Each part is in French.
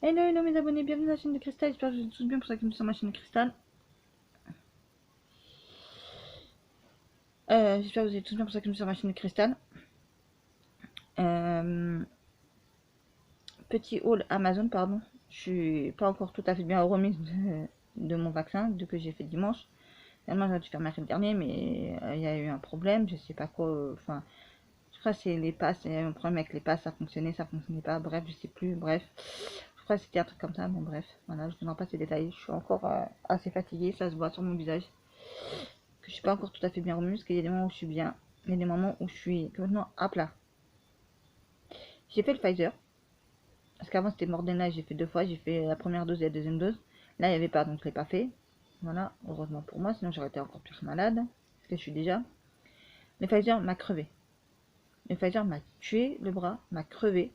Hello, hello mes abonnés, bienvenue dans la chaîne de Cristal, j'espère que vous êtes tous bien pour ça que nous sommes sur ma chaîne de Cristal. J'espère que vous êtes tous bien pour ça que nous sommes sur ma chaîne de Cristal. Petit haul Amazon, pardon. Je suis pas encore tout à fait bien remise de mon vaccin, que j'ai fait dimanche. Finalement, j'aurais dû faire mercredi dernier, mais il y a eu un problème, je sais pas quoi. Enfin, je crois que c'est les passes, il y a eu un problème avec les passes, ça fonctionnait pas, bref, je sais plus, bref. Je crois que c'était un truc comme ça, bon bref, voilà, je ne donne pas ces détails. Je suis encore assez fatiguée, ça se voit sur mon visage. Que je suis pas encore tout à fait bien remise, parce qu'il y a des moments où je suis bien, il y a des moments où je suis complètement à plat. J'ai fait le Pfizer, parce qu'avant c'était Moderna, j'ai fait 2 fois, j'ai fait la première dose et la deuxième dose. Là il n'y avait pas, donc je l'ai pas fait. Voilà, heureusement pour moi, sinon j'aurais été encore plus malade, parce que je suis déjà. Le Pfizer m'a crevé. Le Pfizer m'a tué le bras, m'a crevé.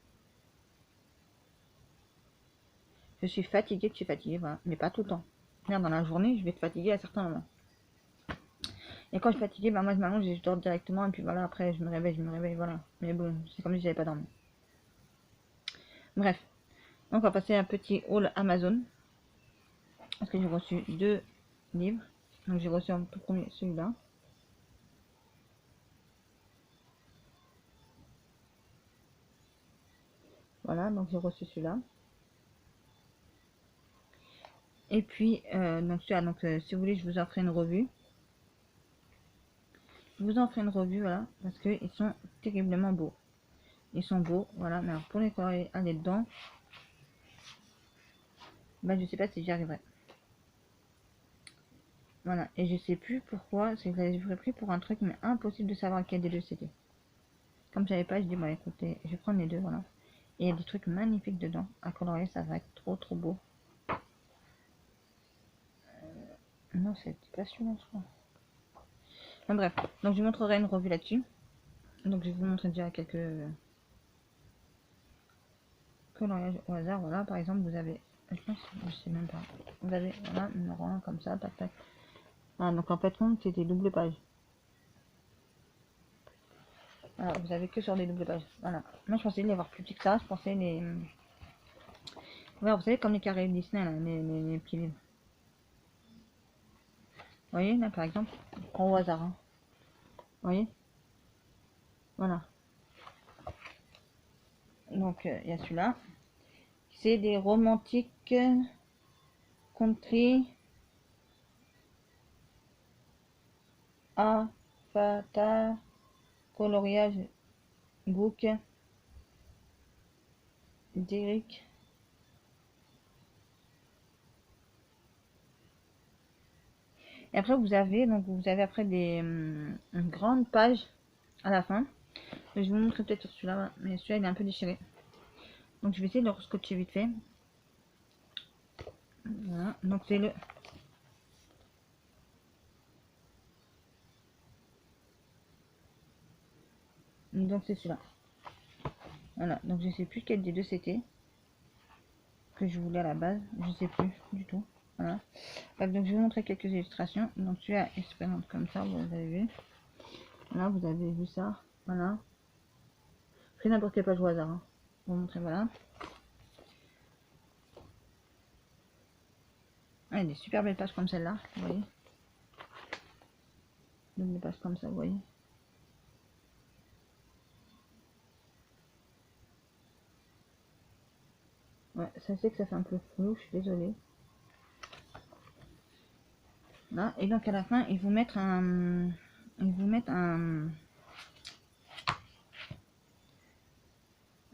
Je suis fatiguée, voilà, mais pas tout le temps. Dans la journée, je vais être fatiguée à certains moments. Et quand je suis fatiguée, bah moi je m'allonge et je dors directement, et puis voilà, après je me réveille, voilà. Mais bon, c'est comme si j'avais pas dormi. Bref, donc on va passer à un petit haul Amazon. Parce que j'ai reçu 2 livres. Donc j'ai reçu en tout premier celui-là. Voilà, donc j'ai reçu celui-là. Et puis, donc celui-là, donc si vous voulez, je vous en ferai une revue. Je vous en ferai une revue, voilà, parce qu'ils sont terriblement beaux. Ils sont beaux, voilà, mais alors pour les coller aller dedans, bah je sais pas si j'y arriverai. Voilà, et je sais plus pourquoi, c'est que j'avais pris pour un truc, mais impossible de savoir quel des deux c'était. Comme je savais pas, je dis, bon écoutez, je vais prendre les deux, voilà. Et il y a des trucs magnifiques dedans. À colorier, ça va être trop trop beau. Non, c'est pas celui-là, je crois. Enfin, bref, donc je vous montrerai une revue là-dessus. Donc je vais vous montrer déjà quelques coloriages au hasard. Voilà, par exemple, vous avez, je pense, je sais même pas. Vous avez, voilà, numéro 1 comme ça, tac tac. Voilà, donc en fait, c'est des doubles pages. Voilà, vous avez que sur des doubles pages. Voilà. Moi, je pensais les avoir plus petits que ça. Je pensais les. Voilà, vous savez, comme les carrés Disney, là, les petits livres. Vous voyez, là, par exemple, je prends au hasard. Hein. Vous voyez. Voilà. Donc, il y a celui-là. C'est des romantiques country Avatar coloriage book d'Eric. Et après vous avez après une grande page à la fin. Je vais vous montrer peut-être sur celui-là, mais celui-là il est un peu déchiré. Donc je vais essayer de le rescotcher vite fait. Voilà, donc c'est le donc c'est celui-là. Voilà, donc je sais plus quel des deux c'était que je voulais à la base, je sais plus du tout. Voilà. Donc je vais vous montrer quelques illustrations. Donc celui-là il se présente comme ça, vous avez vu. Là vous avez vu ça, voilà. Je fais n'importe quelle page au hasard. Hein. Pour vous montrer, voilà. Ah, des super belles pages comme celle-là, vous voyez. Des pages comme ça, vous voyez. Ouais, ça c'est que ça fait un peu flou, je suis désolée. Là, et donc à la fin, ils vous mettent un... Ils vous mettent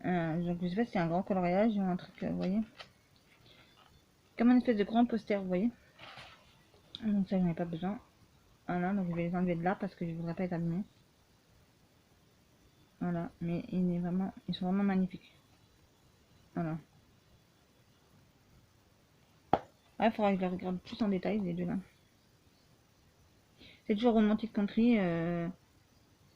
donc je sais pas si c'est un grand coloriage ou un truc, vous voyez. Comme un espèce de grand poster, vous voyez. Donc ça, j'en ai pas besoin. Voilà, donc je vais les enlever de là parce que je voudrais pas être abîmé. Voilà, mais ils sont vraiment magnifiques. Voilà. Ouais, il faudra que je les regarde plus en détail, les deux là. C'est toujours Romantic Country.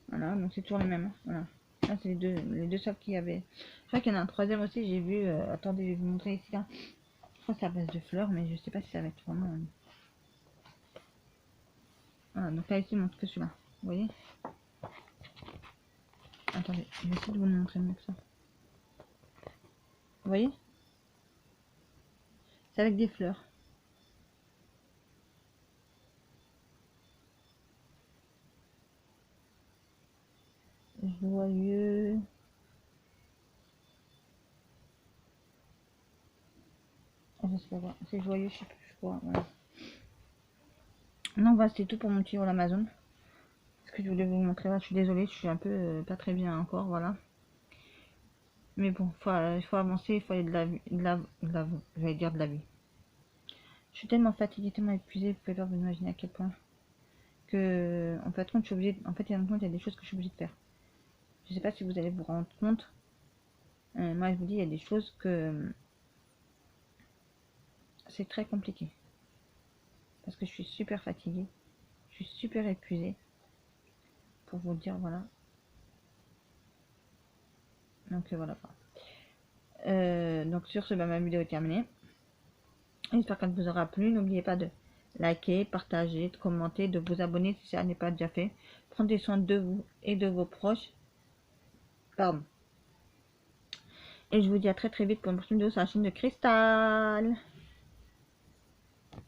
Voilà, donc c'est toujours les mêmes. Hein, voilà. Là, c'est les deux seuls qu'il y avait. Je crois qu'il y en a un troisième aussi, j'ai vu. Attendez, je vais vous montrer ici. Là. Je crois que c'est à base de fleurs, mais je sais pas si ça va être vraiment. Voilà, donc là, ici, il montre que celui-là. Vous voyez. Attendez, je vais essayer de vous le montrer mieux que ça. Vous voyez. C'est avec des fleurs. Joyeux. Ah, je sais pas quoi. C'est joyeux, je sais plus quoi. Voilà. Non, voilà, c'était tout pour mon petit haul Amazon. Ce que je voulais vous montrer là. Je suis désolée, je suis un peu pas très bien encore. Voilà. Mais bon, il faut avancer, il faut aller j'allais dire de la vie. Je suis tellement fatiguée, tellement épuisée, vous pouvez pas vous imaginer à quel point. Que, en fait, quand je suis obligée, en fait, il y a des choses que je suis obligée de faire. Je sais pas si vous allez vous rendre compte. Moi, je vous dis, il y a des choses que c'est très compliqué. Parce que je suis super fatiguée. Je suis super épuisée. Pour vous le dire, voilà. Donc, voilà. Donc, sur ce, bah, ma vidéo est terminée. J'espère qu'elle vous aura plu. N'oubliez pas de liker, partager, de commenter, de vous abonner si ça n'est pas déjà fait. Prenez soin de vous et de vos proches. Pardon. Et je vous dis à très très vite pour une prochaine vidéo sur la chaîne de Cristal.